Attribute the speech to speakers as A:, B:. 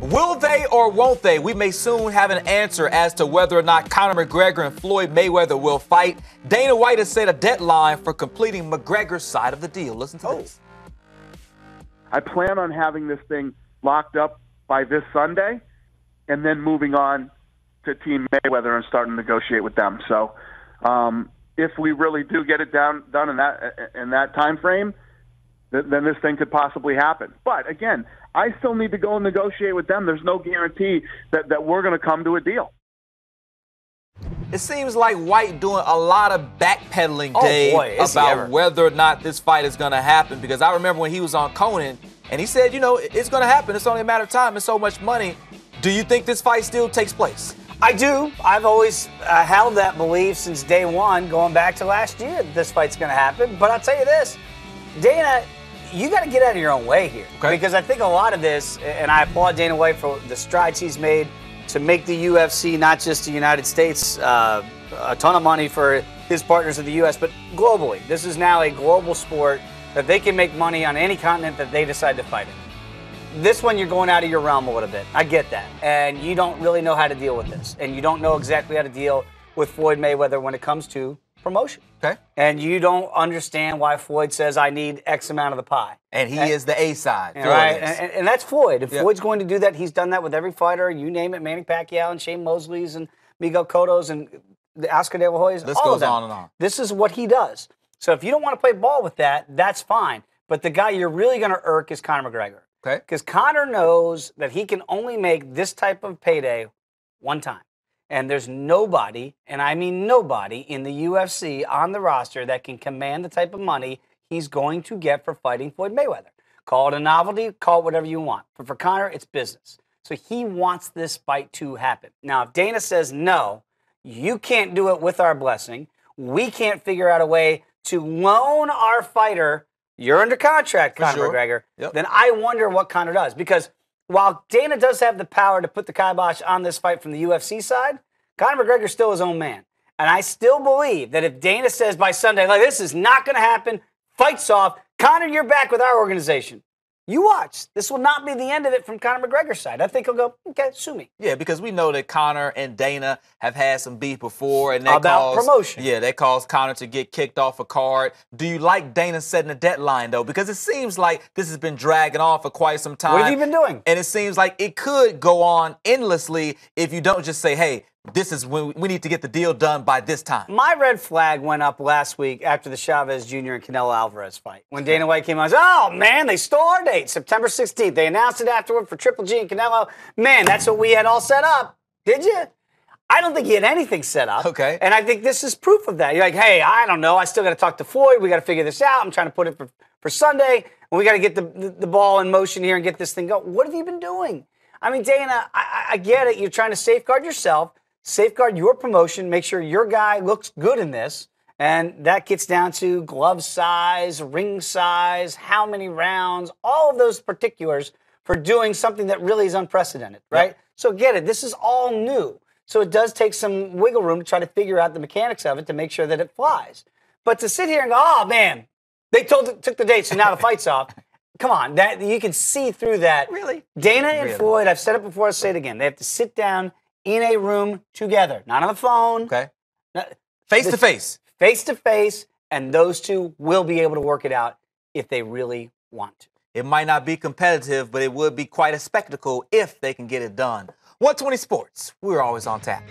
A: Will they or won't they? We may soon have an answer as to whether or not Conor McGregor and Floyd Mayweather will fight. Dana White has set a deadline for completing McGregor's side of the deal. Listen to this.
B: I plan on having this thing locked up by this Sunday and then moving on to Team Mayweather and starting to negotiate with them. So if we really do get it done in that time frame, then this thing could possibly happen. But again, I still need to go and negotiate with them. There's no guarantee that we're going to come to a deal.
A: It seems like White doing a lot of backpedaling, Dave, about whether or not this fight is going to happen. Because I remember when he was on Conan, and he said, it's going to happen. It's only a matter of time. It's so much money. Do you think this fight still takes place?
C: I do. I've always held that belief since day one, going back to last year, that this fight's going to happen. But I'll tell you this, Dana, you got to get out of your own way here.
A: Okay.
C: Because I think a lot of this, and I applaud Dana White for the strides he's made to make the UFC, not just the United States, a ton of money for his partners in the U.S., but globally. This is now a global sport that they can make money on any continent that they decide to fight in. This one, you're going out of your realm a little bit. I get that. And you don't really know how to deal with this. And you don't know exactly how to deal with Floyd Mayweather when it comes to promotion.
A: Okay.
C: And you don't understand why Floyd says, I need X amount of the pie.
A: And he is the A side.
C: Right? And that's Floyd. If Floyd's going to do that, he's done that with every fighter. You name it, Manny Pacquiao and Shane Mosley's and Miguel Cotto's and Oscar De La Hoya's.
A: This
C: all
A: goes
C: of them.
A: on and on.
C: This is what he does. So if you don't want to play ball with that, that's fine. But the guy you're really going to irk is Conor McGregor.
A: Okay.
C: Because Conor knows that he can only make this type of payday one time. And there's nobody, and I mean nobody, in the UFC on the roster that can command the type of money he's going to get for fighting Floyd Mayweather. Call it a novelty, call it whatever you want. But for Conor, it's business. So he wants this fight to happen. Now, if Dana says, no, you can't do it with our blessing, we can't figure out a way to loan our fighter, you're under contract, Conor McGregor, then I wonder what Conor does. Because while Dana does have the power to put the kibosh on this fight from the UFC side, Conor McGregor's still his own man. And I still believe that if Dana says by Sunday, like, this is not going to happen, fight's off, Conor, you're back with our organization. You watch. This will not be the end of it from Conor McGregor's side. I think he'll go, okay, sue me.
A: Yeah, because we know that Conor and Dana have had some beef before. And that
C: about promotion.
A: Yeah, that caused Conor to get kicked off a card. Do you like Dana setting a deadline, though? Because it seems like this has been dragging on for quite some time.
C: What have you been doing?
A: And it seems like it could go on endlessly if you don't just say, hey, this is when we need to get the deal done by this time.
C: My red flag went up last week after the Chavez Jr. and Canelo Alvarez fight. When Dana White came out and said, oh, man, they stole our date, September 16th. They announced it afterward for Triple G and Canelo. Man, that's what we had all set up. Did you? I don't think he had anything set up.
A: Okay.
C: And I think this is proof of that. You're like, hey, I don't know. I still got to talk to Floyd. We got to figure this out. I'm trying to put it for Sunday. And we got to get the ball in motion here and get this thing going. What have you been doing? I mean, Dana, I get it. You're trying to safeguard yourself. Safeguard your promotion, make sure your guy looks good in this, and that gets down to glove size, ring size, how many rounds, all of those particulars for doing something that really is unprecedented, right? Yep. So get it, this is all new. So it does take some wiggle room to try to figure out the mechanics of it to make sure that it flies. But to sit here and go, oh, man, they took the date, so now the fight's off. Come on, that you can see through that.
A: Really?
C: Dana and Floyd, I've said it before, I'll say it again, they have to sit down in a room together, not on the phone.
A: Okay. Face to face.
C: Face to face, and those two will be able to work it out if they really want to.
A: It might not be competitive, but it would be quite a spectacle if they can get it done. 120 Sports, we're always on tap.